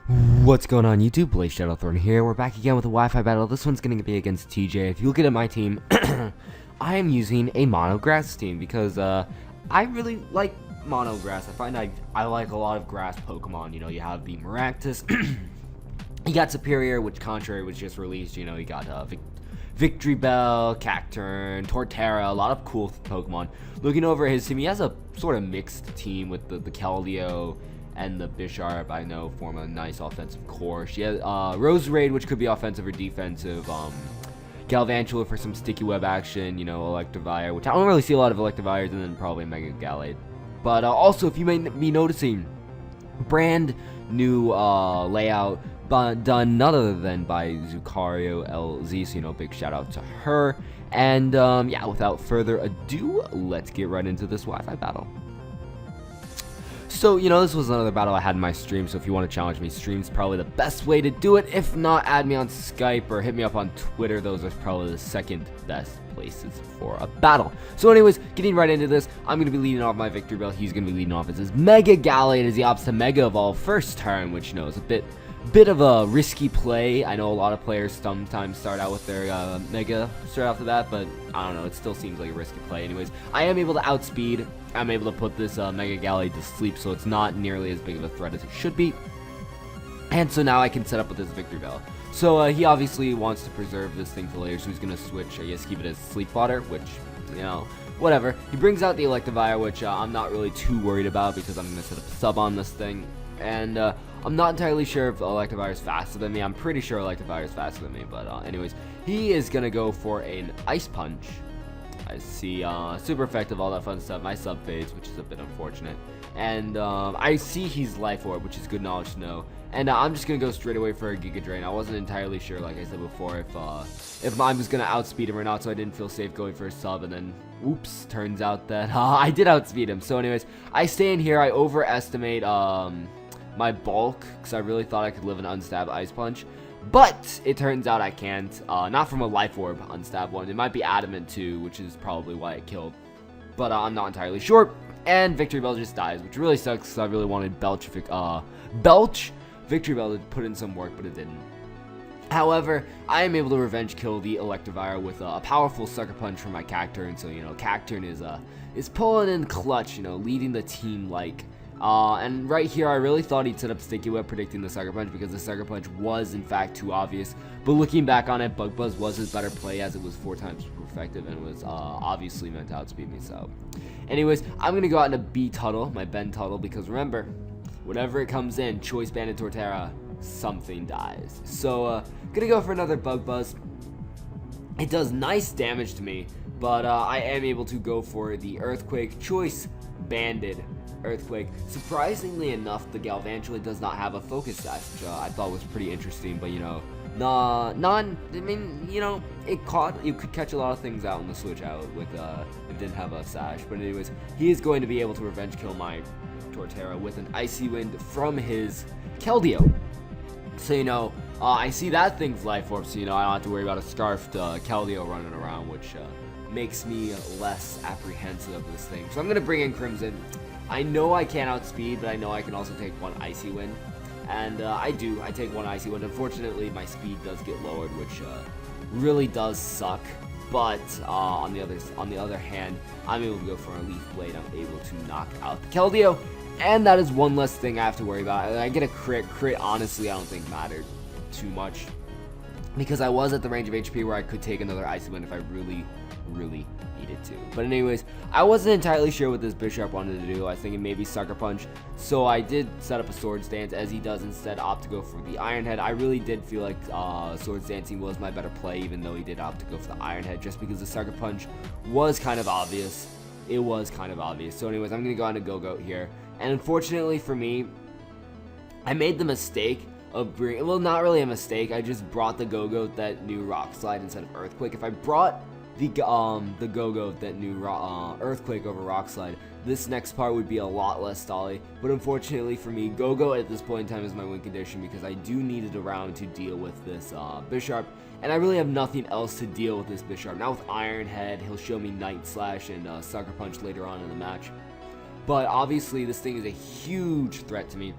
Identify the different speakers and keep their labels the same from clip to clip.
Speaker 1: What's going on YouTube? Blaze Shadowthorn here. We're back again with a Wi-Fi battle. This one's going to be against TJ. If you look at my team, I am using a mono grass team because I really like mono grass. I find I like a lot of grass Pokemon. You know, you have the Maractus, you got Superior, which Contrary was just released. You know, you got Victory Bell, Cacturne, Torterra, a lot of cool Pokemon. Looking over his team, he has a sort of mixed team with the Keldeo and the Bisharp, I know, form a nice offensive core. She has Roserade, which could be offensive or defensive. Galvantula for some sticky web action. You know, Electivire, which I don't really see a lot of Electivires, and then probably Mega Gallade. But also, if you may be noticing, brand new layout, but done none other than by ZokarioLZ. So, you know, big shout out to her. And yeah, without further ado, let's get right into this Wi-Fi battle. So, you know, this was another battle I had in my stream, so if you want to challenge me, stream's probably the best way to do it. If not, add me on Skype or hit me up on Twitter. Those are probably the second best places for a battle. So anyways, getting right into this, I'm going to be leading off my Victory Bell. He's going to be leading off as his Mega Gallade as he opts to Mega Evolve first turn, which, you know, is a bit of a risky play. I know a lot of players sometimes start out with their Mega straight off the bat, but I don't know, it still seems like a risky play. Anyways, I am able to outspeed. I'm able to put this Mega Gallade to sleep, so it's not nearly as big of a threat as it should be. And so now I can set up with this Victory Bell. So he obviously wants to preserve this thing for later, so he's going to switch, I guess, keep it as Sleep Fodder, which, you know, whatever. He brings out the Electivire, which I'm not really too worried about because I'm going to set up a sub on this thing. And I'm not entirely sure if Electivire is faster than me. I'm pretty sure Electivire is faster than me, but anyways, he is going to go for an Ice Punch. I see super effective, all that fun stuff. My sub fades, which is a bit unfortunate. And I see he's Life Orb, which is good knowledge to know. And I'm just going to go straight away for a Giga Drain. I wasn't entirely sure, like I said before, if I was going to outspeed him or not, so I didn't feel safe going for a sub. And then, oops, turns out that I did outspeed him. So anyways, I stay in here. I overestimate my bulk, because I really thought I could live an unstab Ice Punch. But it turns out I can't. Not from a Life Orb unstab one. It might be Adamant too, which is probably why it killed. But I'm not entirely sure. And Victory Bell just dies, which really sucks because I really wanted Belch Victory Bell to put in some work, but it didn't. However, I am able to revenge kill the Electivire with a powerful Sucker Punch from my Cacturne. So, you know, Cacturne is pulling in clutch, you know, leading the team like. And right here, I really thought he'd set up Sticky Web predicting the Sucker Punch because the Sucker Punch was in fact too obvious. But looking back on it, Bug Buzz was his better play as it was 4 times effective and was obviously meant to outspeed me. So, anyways, I'm gonna go out into B Tuttle, my Ben Tuttle, because remember, whatever it comes in, Choice Banded Torterra, something dies. So, gonna go for another Bug Buzz. It does nice damage to me, but I am able to go for the Earthquake, Choice Banded Earthquake. Surprisingly enough, the Galvantula does not have a focus sash, which I thought was pretty interesting, but you know, I mean, you know, you could catch a lot of things out in the switch out with, it didn't have a sash, but anyways, he is going to be able to revenge kill my Torterra with an Icy Wind from his Keldeo. So, you know, I see that thing's Life Orb, so, you know, I don't have to worry about a Scarfed Keldeo running around, which makes me less apprehensive of this thing. So I'm going to bring in Crimson. I know I can't outspeed, but I know I can also take one Icy Wind. And I take one Icy Wind. Unfortunately, my speed does get lowered, which really does suck. But on the other hand, I'm able to go for a Leaf Blade. I'm able to knock out the Keldeo. And that is one less thing I have to worry about. I get a crit. Crit, honestly, I don't think mattered too much. Because I was at the range of HP where I could take another Icy Wind if I really needed to. But anyways, I wasn't entirely sure what this Bisharp wanted to do. I think it may be Sucker Punch. So I did set up a Swords Dance, as he does instead opt to go for the Iron Head. I really did feel like Swords Dancing was my better play, even though he did opt to go for the Iron Head, just because the Sucker Punch was kind of obvious. It was kind of obvious. So anyways, I'm going to go on to Go-Goat here. And unfortunately for me, I made the mistake of bringing, well, not really a mistake. I just brought the Go-Goat that knew Rock Slide instead of Earthquake. If I brought the Go-Goat that knew Earthquake over Rock Slide, this next part would be a lot less stally. But unfortunately for me, Go-Goat at this point in time is my win condition because I do need it around to deal with this Bisharp. And I really have nothing else to deal with this Bisharp. Now with Iron Head, he'll show me Night Slash and Sucker Punch later on in the match. But obviously this thing is a huge threat to me.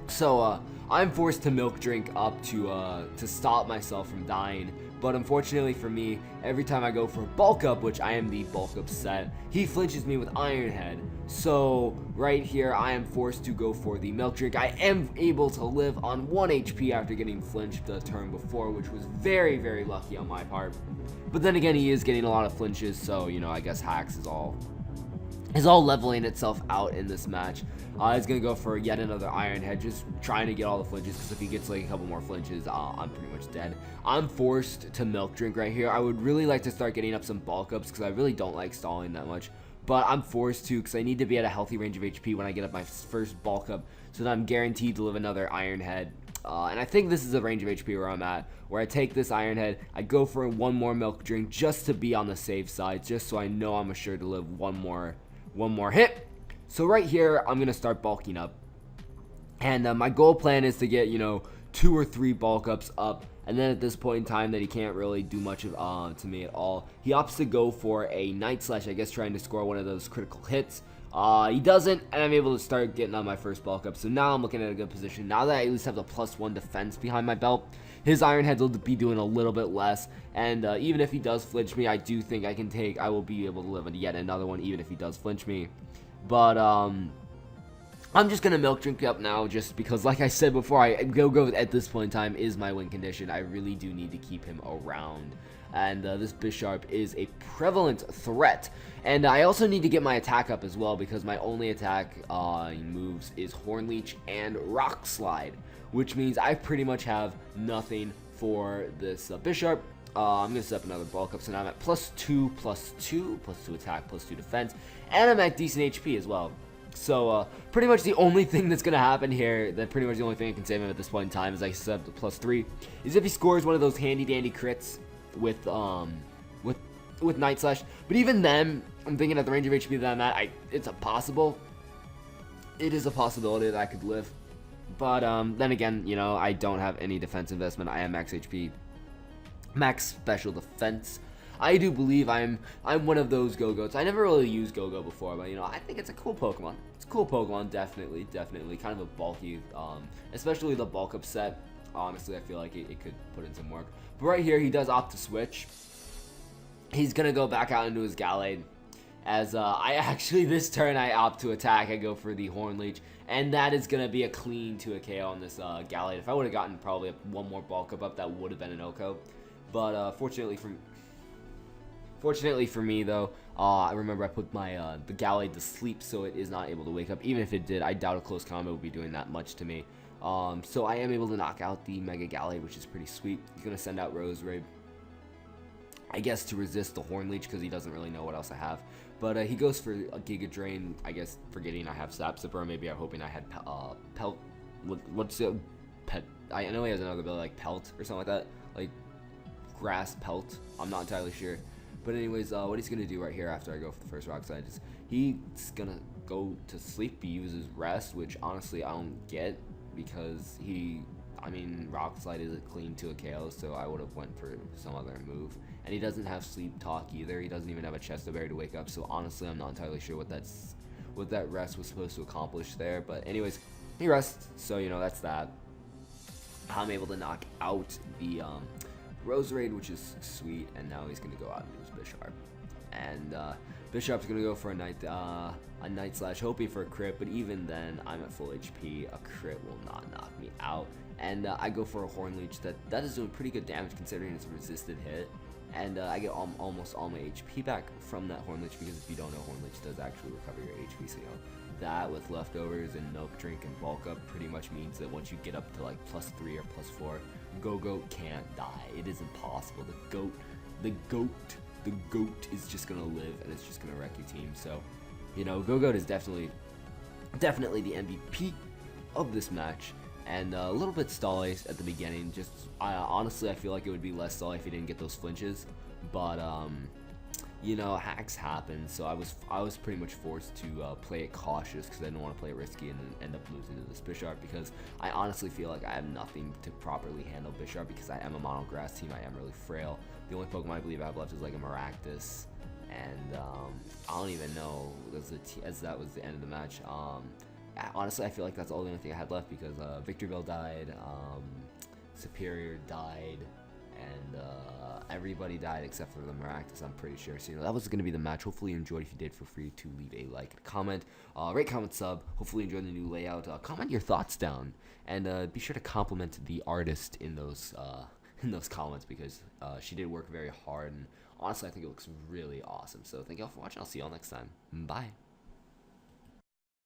Speaker 1: So I'm forced to milk drink up to stop myself from dying. But unfortunately for me, every time I go for bulk up, which I am the bulk up set, he flinches me with Iron Head. So right here, I am forced to go for the milk drink. I am able to live on 1 HP after getting flinched the turn before, which was very, very lucky on my part. But then again, he is getting a lot of flinches, so you know, I guess hacks is all leveling itself out in this match. He's gonna go for yet another Iron Head, just trying to get all the flinches, because if he gets like a couple more flinches, I'm pretty much dead. I'm forced to milk drink right here. I would really like to start getting up some bulk ups, because I really don't like stalling that much, but I'm forced to, because I need to be at a healthy range of HP when I get up my first bulk up, so that I'm guaranteed to live another Iron Head. And I think this is a range of HP where I'm at, where I take this Iron Head, I go for one more milk drink just to be on the safe side, just so I know I'm assured to live one more hit. So right here, I'm gonna start bulking up, and my goal plan is to get, you know, 2 or 3 bulk ups up, and then at this point in time that he can't really do much of to me at all, he opts to go for a Night Slash, I guess trying to score one of those critical hits. He doesn't, and I'm able to start getting on my first bulk up. So now I'm looking at a good position. Now that I at least have the +1 defense behind my belt, his Iron Heads will be doing a little bit less. And even if he does flinch me, I do think I will be able to live yet another one, even if he does flinch me. But I'm just gonna milk drink up now, just because, like I said before, Go at this point in time is my win condition. I really do need to keep him around, and this Bisharp is a prevalent threat. And I also need to get my attack up as well, because my only attack moves is Horn Leech and Rock Slide, which means I pretty much have nothing for this Bisharp. I'm gonna set up another bulk up, so now I'm at +2, +2 attack, +2 defense, and I'm at decent HP as well. So pretty much the only thing that's gonna happen here, pretty much the only thing I can save him at this point in time, is I set up the +3, is if he scores one of those handy dandy crits with Night Slash. But even then, I'm thinking at the range of HP that I'm at, it is a possibility that I could live. But then again, you know, I don't have any defense investment. I am max HP, max special defense. I do believe I'm one of those Go-Goats. I never really used Go-Go before, but you know, I think it's a cool Pokemon. It's a cool Pokemon, definitely. Kind of a bulky, especially the bulk up set. Honestly, I feel like it could put in some work. But right here, he does opt to switch. He's gonna go back out into his Gallade. As this turn I opt to attack. I go for the Horn Leech, and that is gonna be a clean 2 KO on this Gallade. If I would have gotten probably one more bulk up, that would have been an OHKO. But fortunately for me though, I remember I put my the Gallade to sleep, so it is not able to wake up. Even if it did, I doubt a close combat would be doing that much to me. So I am able to knock out the Mega Gallade, which is pretty sweet. He's gonna send out Roserade, I guess, to resist the Horn Leech, because he doesn't really know what else I have. But he goes for a Giga Drain, I guess, forgetting I have Sap Sipper, or maybe I'm hoping I had Pelt. What's it? Pet? I know he has another ability like Pelt or something like that, like Grass Pelt. I'm not entirely sure. But anyways, what he's gonna do right here after I go for the first Rock Slide is he's gonna go to sleep. He uses Rest, which honestly I don't get, because Rock Slide is a clean 2 KO, so I would have went for some other move. And he doesn't have Sleep Talk either. He doesn't even have a Chesto Berry to wake up, so honestly I'm not entirely sure what that rest was supposed to accomplish there. But anyways, he rests, so you know, that's that. I'm able to knock out the Roserade, which is sweet, and now he's gonna go out and use Bisharp. And Bisharp's gonna go for a Night Slash, hoping for a crit, but even then, I'm at full HP. A crit will not knock me out. And I go for a Horn Leech that is doing pretty good damage considering it's a resisted hit. And I get almost all my HP back from that Horn Leech, because if you don't know, Horn Leech does actually recover your HP. So you know, that with leftovers and milk drink and bulk up pretty much means that once you get up to like +3 or +4, Go-Goat can't die. It is impossible. The goat is just gonna live, and it's just gonna wreck your team. So, you know, Go-Goat is definitely the MVP of this match, and a little bit stally at the beginning. Honestly, I feel like it would be less stally if he didn't get those flinches, but you know, hacks happen, so I was pretty much forced to play it cautious, because I didn't want to play it risky and then end up losing to this Bisharp, because I honestly feel like I have nothing to properly handle Bisharp, because I am a mono grass team. I am really frail. The only Pokemon I believe I have left is like a Maractus, and I don't even know, as that was the end of the match. honestly, I feel like that's all the only thing I had left because Victory Bell died, Superior died, and everybody died except for the Maractus, I'm pretty sure. So, that was going to be the match. Hopefully you enjoyed. If you did, feel free to leave a like and comment. Rate, comment, sub. Hopefully you enjoyed the new layout. Comment your thoughts down. And be sure to compliment the artist in those comments because she did work very hard. And honestly, I think it looks really awesome. So thank you all for watching. I'll see you all next time. Bye.